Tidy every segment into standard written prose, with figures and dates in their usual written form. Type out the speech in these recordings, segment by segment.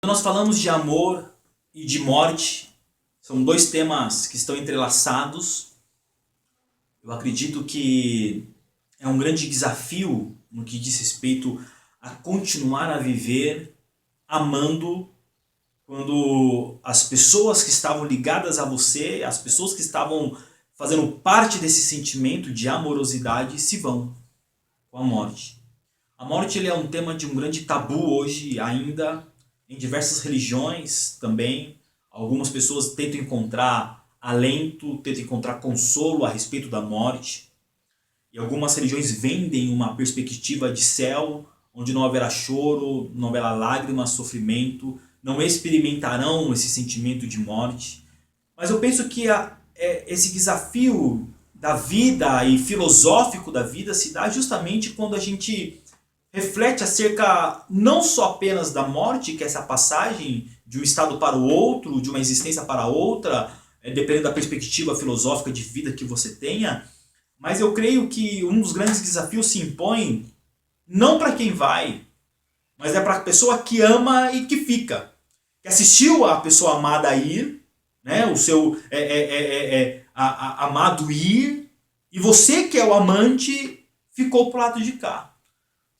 Quando nós falamos de amor e de morte, são dois temas que estão entrelaçados. Eu acredito que é um grande desafio no que diz respeito a continuar a viver amando quando as pessoas que estavam ligadas a você, as pessoas que estavam fazendo parte desse sentimento de amorosidade se vão com a morte. A morte ele é um tema de um grande tabu hoje ainda, em diversas religiões também. Algumas pessoas tentam encontrar alento, tentam encontrar consolo a respeito da morte. E algumas religiões vendem uma perspectiva de céu, onde não haverá choro, não haverá lágrimas, sofrimento, não experimentarão esse sentimento de morte. Mas eu penso que esse desafio da vida e filosófico da vida se dá justamente quando a gente reflete acerca não só apenas da morte, que é essa passagem de um estado para o outro, de uma existência para outra, dependendo da perspectiva filosófica de vida que você tenha, mas eu creio que um dos grandes desafios se impõe não para quem vai, mas é para a pessoa que ama e que fica. Que assistiu a pessoa amada ir, né, o seu amado ir, e você que é o amante ficou pro lado de cá.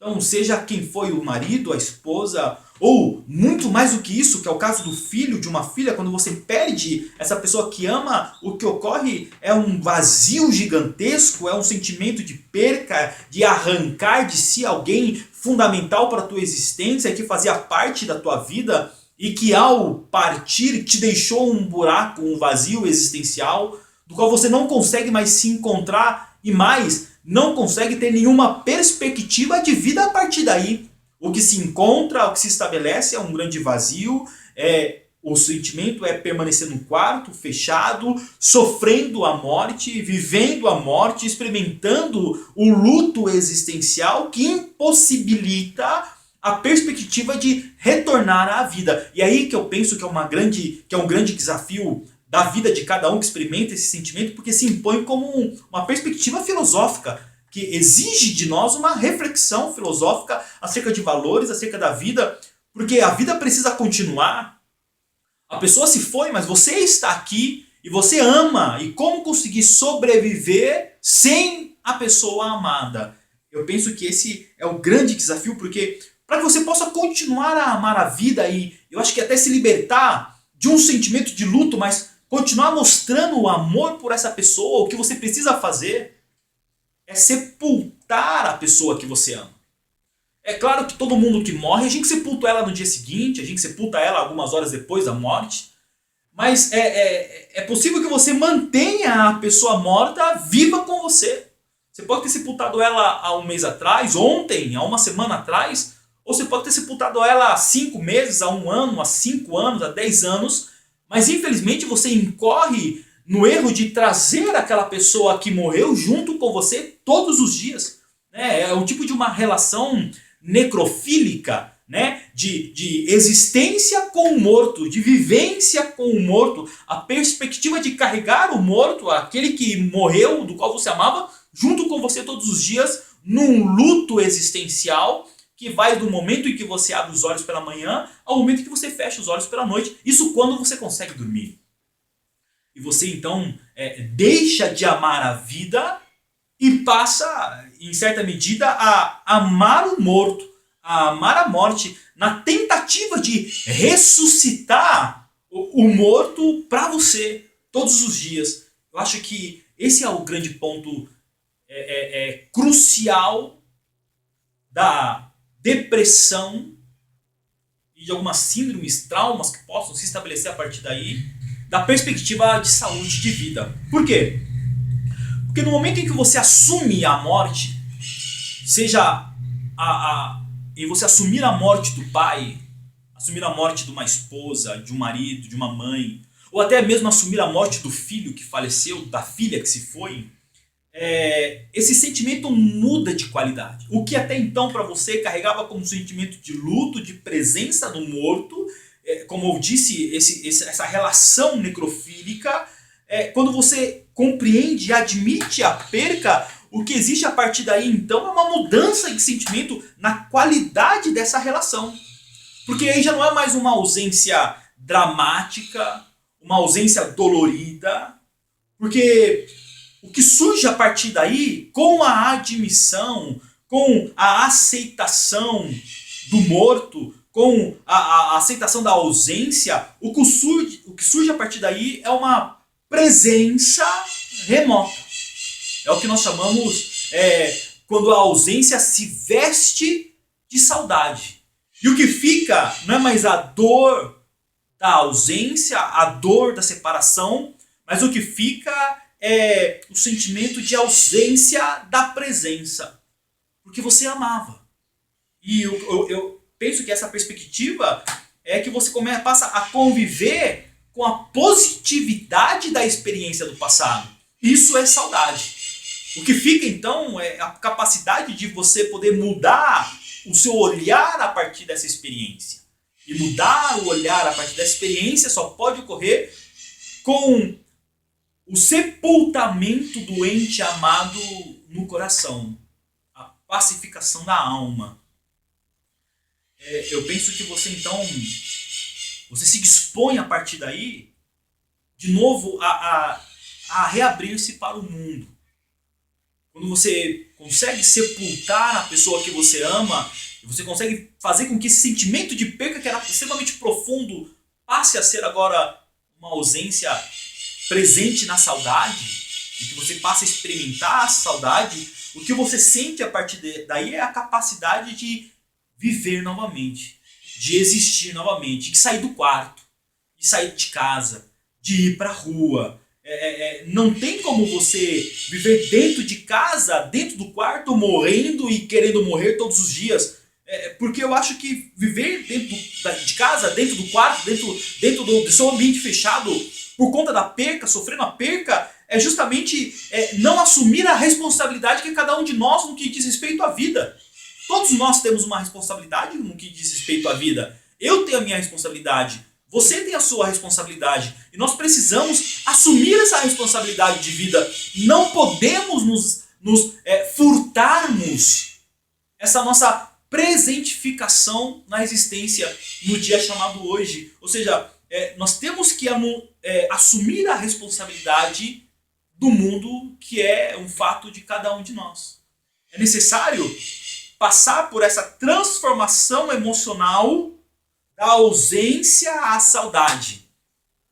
Então, seja quem foi o marido, a esposa, ou muito mais do que isso, que é o caso do filho, de uma filha, quando você perde essa pessoa que ama, o que ocorre é um vazio gigantesco, é um sentimento de perca, de arrancar de si alguém fundamental para a tua existência, que fazia parte da tua vida e que ao partir te deixou um buraco, um vazio existencial, do qual você não consegue mais se encontrar e mais não consegue ter nenhuma perspectiva de vida a partir daí. O que se encontra, o que se estabelece é um grande vazio, o sentimento é permanecer num quarto fechado, sofrendo a morte, vivendo a morte, experimentando o luto existencial que impossibilita a perspectiva de retornar à vida. E aí que eu penso que é um grande desafio da vida de cada um que experimenta esse sentimento, porque se impõe como uma perspectiva filosófica, que exige de nós uma reflexão filosófica acerca de valores, acerca da vida, porque a vida precisa continuar. A pessoa se foi, mas você está aqui e você ama. E como conseguir sobreviver sem a pessoa amada? Eu penso que esse é o grande desafio, porque para que você possa continuar a amar a vida e eu acho que até se libertar de um sentimento de luto, mas continuar mostrando o amor por essa pessoa, o que você precisa fazer é sepultar a pessoa que você ama. É claro que todo mundo que morre, a gente sepulta ela no dia seguinte, a gente sepulta ela algumas horas depois da morte, mas é possível que você mantenha a pessoa morta viva com você. Você pode ter sepultado ela há um mês atrás, ontem, há uma semana atrás, ou você pode ter sepultado ela há 5 meses, há 1 ano, há 5 anos, há 10 anos, mas infelizmente você incorre no erro de trazer aquela pessoa que morreu junto com você todos os dias. É um tipo de uma relação necrofílica, né? De existência com o morto, de vivência com o morto, a perspectiva de carregar o morto, aquele que morreu, do qual você amava, junto com você todos os dias, num luto existencial, que vai do momento em que você abre os olhos pela manhã ao momento em que você fecha os olhos pela noite. Isso quando você consegue dormir. E você então deixa de amar a vida e passa, em certa medida, a amar o morto, a amar a morte, na tentativa de ressuscitar o morto para você todos os dias. Eu acho que esse é o grande ponto crucial da depressão e de algumas síndromes, traumas que possam se estabelecer a partir daí, da perspectiva de saúde de vida. Por quê? Porque no momento em que você assume a morte, seja em você assumir a morte do pai, assumir a morte de uma esposa, de um marido, de uma mãe, ou até mesmo assumir a morte do filho que faleceu, da filha que se foi, esse sentimento muda de qualidade. O que até então para você carregava como um sentimento de luto, de presença do morto, como eu disse, essa relação necrofílica, quando você compreende e admite a perca, o que existe a partir daí então é uma mudança de sentimento na qualidade dessa relação. Porque aí já não é mais uma ausência dramática, uma ausência dolorida, porque o que surge a partir daí, com a admissão, com a aceitação do morto, com a aceitação da ausência, o que surge a partir daí é uma presença remota. É o que nós chamamos quando a ausência se veste de saudade. E o que fica não é mais a dor da ausência, a dor da separação, mas o que fica é o sentimento de ausência da presença. Porque você amava. E eu penso que essa perspectiva é que você passa a conviver com a positividade da experiência do passado. Isso é saudade. O que fica então é a capacidade de você poder mudar o seu olhar a partir dessa experiência. E mudar o olhar a partir dessa experiência só pode ocorrer com o sepultamento do ente amado no coração. A pacificação da alma. Eu penso que você então, você se dispõe a partir daí, de novo, a reabrir-se para o mundo. Quando você consegue sepultar a pessoa que você ama, você consegue fazer com que esse sentimento de perca, que era extremamente profundo, passe a ser agora uma ausência presente na saudade, e que você passe a experimentar a saudade, o que você sente a partir daí é a capacidade de viver novamente, de existir novamente, de sair do quarto, de sair de casa, de ir para a rua. Não tem como você viver dentro de casa, dentro do quarto, morrendo e querendo morrer todos os dias. Porque eu acho que viver dentro de casa, dentro do quarto, dentro do seu ambiente fechado, por conta da perca, sofrendo a perca, é justamente não assumir a responsabilidade que cada um de nós no que diz respeito à vida. Todos nós temos uma responsabilidade no que diz respeito à vida. Eu tenho a minha responsabilidade. Você tem a sua responsabilidade. E nós precisamos assumir essa responsabilidade de vida. Não podemos nos furtarmos essa nossa presentificação na existência no dia chamado hoje. Ou seja, nós temos que assumir a responsabilidade do mundo que é um fato de cada um de nós. É necessário passar por essa transformação emocional da ausência à saudade.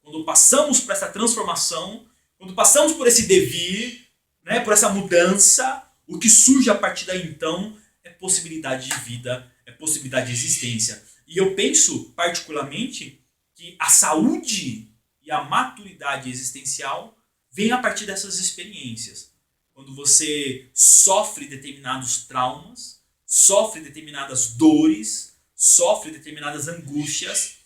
Quando passamos por essa transformação, quando passamos por esse devir, né, por essa mudança, o que surge a partir daí então é possibilidade de vida, é possibilidade de existência. E eu penso particularmente que a saúde e a maturidade existencial vem a partir dessas experiências. Quando você sofre determinados traumas, sofre determinadas dores, sofre determinadas angústias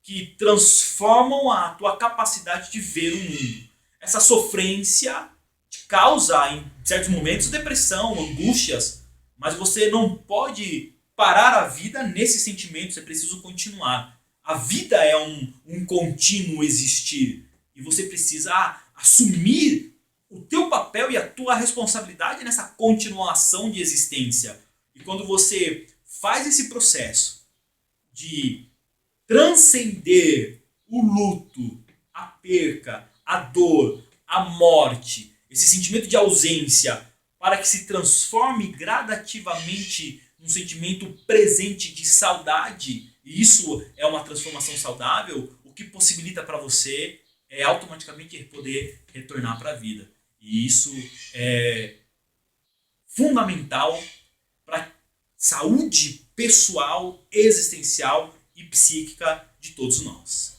que transformam a tua capacidade de ver o mundo. Essa sofrência te causa, em certos momentos, depressão, angústias, mas você não pode parar a vida nesses sentimentos, é preciso continuar. A vida é um contínuo existir e você precisa assumir o teu papel e a tua responsabilidade nessa continuação de existência. E quando você faz esse processo de transcender o luto, a perca, a dor, a morte, esse sentimento de ausência, para que se transforme gradativamente num sentimento presente de saudade, e isso é uma transformação saudável, o que possibilita para você é automaticamente poder retornar para a vida. E isso é fundamental para saúde pessoal, existencial e psíquica de todos nós.